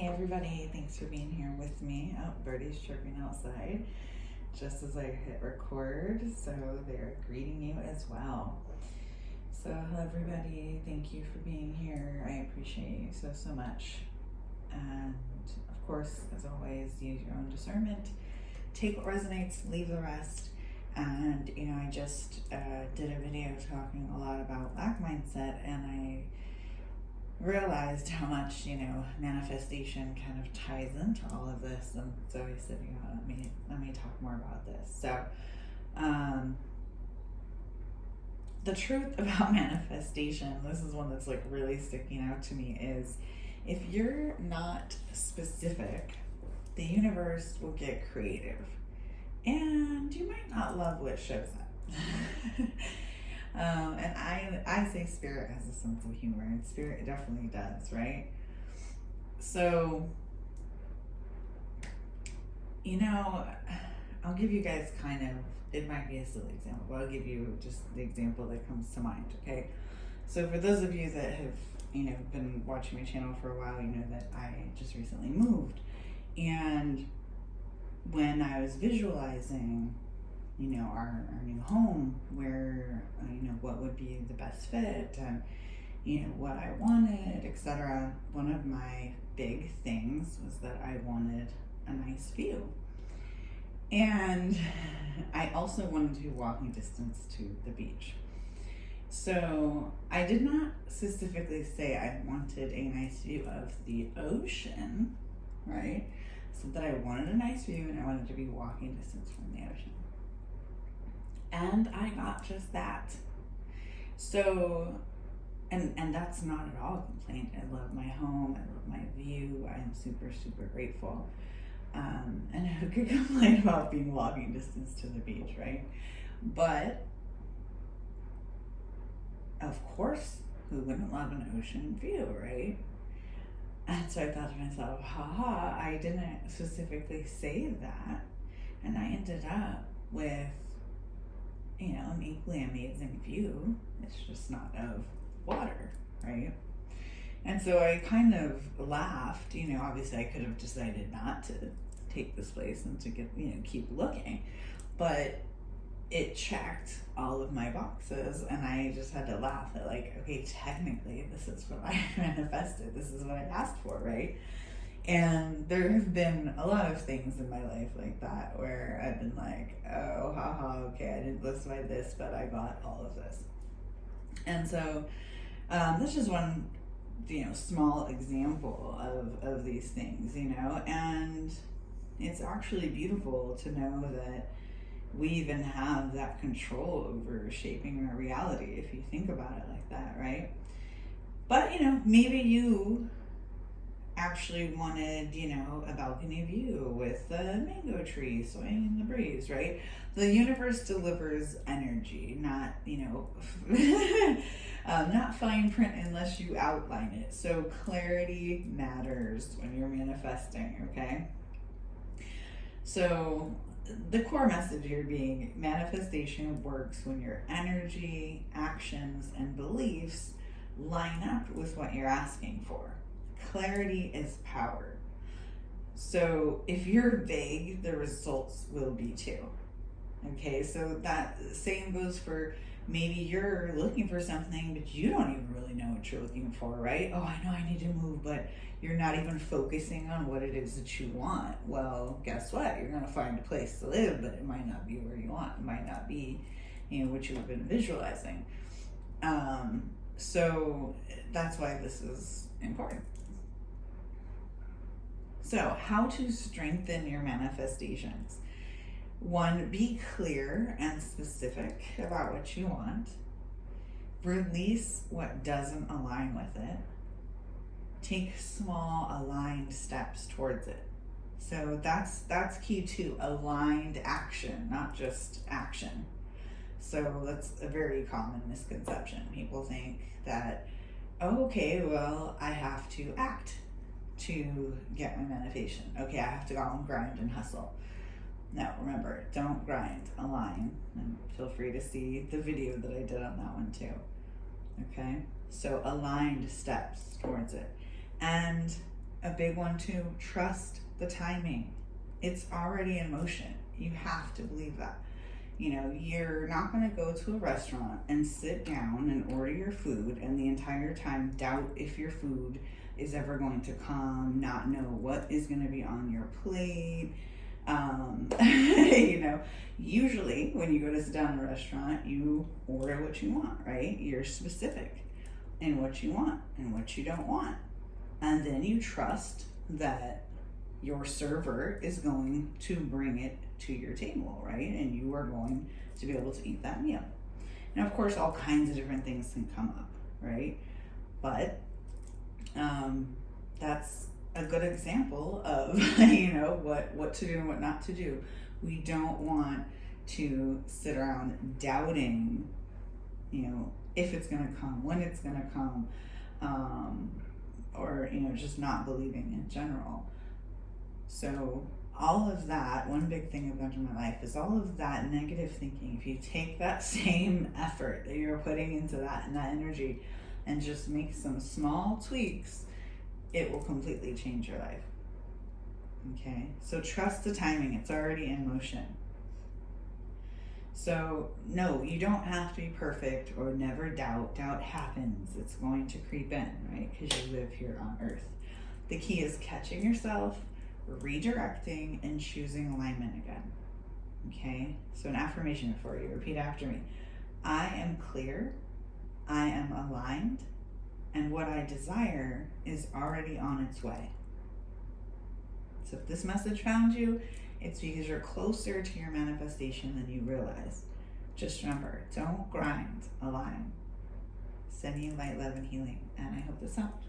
Hey everybody, thanks for being here with me. Oh, Birdie's chirping outside just as I hit record, so they're greeting you as well. So hello everybody, thank you for being here. I appreciate you so much. And of course, as always, use your own discernment. Take what resonates, leave the rest. And I just did a video talking a lot about lack mindset, and I realized how much manifestation kind of ties into all of this. And so I said, let me talk more about this. So the truth about manifestation, this is one that's like really sticking out to me, is if you're not specific, the universe will get creative and you might not love what shows up. And I say spirit has a sense of humor, and spirit definitely does, right? So, I'll give you guys it might be a silly example, but I'll give you just the example that comes to mind, okay? So for those of you that have, been watching my channel for a while, you know that I just recently moved. And when I was visualizing our new home, where what would be the best fit, and what I wanted, etc. One of my big things was that I wanted a nice view, and I also wanted to be walking distance to the beach. So I did not specifically say I wanted a nice view of the ocean, right? So that I wanted a nice view and I wanted to be walking distance from the ocean. And I got just that. So, and that's not at all a complaint. I love my home. I love my view. I am super grateful. And who could complain about being walking distance to the beach, right? But, of course, who wouldn't love an ocean view, right? And so I thought to myself, I didn't specifically say that. And I ended up with an equally amazing view. It's just not of water, right? And so I kind of laughed. Obviously I could have decided not to take this place and to keep looking, but it checked all of my boxes, and I just had to laugh at okay, technically this is what I manifested. This is what I asked for, right? And there have been a lot of things in my life like that where I've been like, oh, okay, I didn't list by this, but I got all of this. And so that's just one, small example of these things, and it's actually beautiful to know that we even have that control over shaping our reality, if you think about it like that, right? But, maybe you actually wanted, a balcony view with a mango tree swaying in the breeze, right? The universe delivers energy, not, not fine print unless you outline it. So clarity matters when you're manifesting, okay? So the core message here being manifestation works when your energy, actions, and beliefs line up with what you're asking for. Clarity is power. So if you're vague, the results will be too. Okay, so that same goes for maybe you're looking for something, but you don't even really know what you're looking for, right? Oh, I know I need to move, but you're not even focusing on what it is that you want. Well, guess what? You're going to find a place to live, but it might not be where you want. It might not be, what you've been visualizing. So that's why this is important. So how to strengthen your manifestations. 1, be clear and specific about what you want. Release what doesn't align with it. Take small aligned steps towards it. So that's key too, aligned action, not just action. So that's a very common misconception. People think that, okay, well, I have to act to get my manifestation. Okay, I have to go out and grind and hustle. No, remember, don't grind, align. And feel free to see the video that I did on that one too. Okay, so aligned steps towards it. And a big one too, trust the timing. It's already in motion. You have to believe that. You know, you're not going to go to a restaurant and sit down and order your food and the entire time doubt if your food is ever going to come, not know what is going to be on your plate. You know, usually when you go to sit down in a restaurant, you order what you want, right? You're specific in what you want and what you don't want. And then you trust that your server is going to bring it to your table, right? And you are going to be able to eat that meal. And of course, all kinds of different things can come up, right? But that's a good example of, you know, what to do and what not to do. We don't want to sit around doubting, you know, if it's going to come, when it's going to come, or, you know, just not believing in general. So all of that, one big thing I've learned in my life is all of that negative thinking. If you take that same effort that you're putting into that and that energy and just make some small tweaks, it will completely change your life. Okay, so trust the timing. It's already in motion. So no, you don't have to be perfect or never doubt. Doubt happens. It's going to creep in, right? Because you live here on earth. The key is catching yourself, redirecting, and choosing alignment again. Okay, so an affirmation for you. Repeat after me. I am clear, I am aligned, and what I desire is already on its way. So if this message found you, it's because you're closer to your manifestation than you realize. Just remember, don't grind, align. Sending you light, love, and healing. And I hope this helped.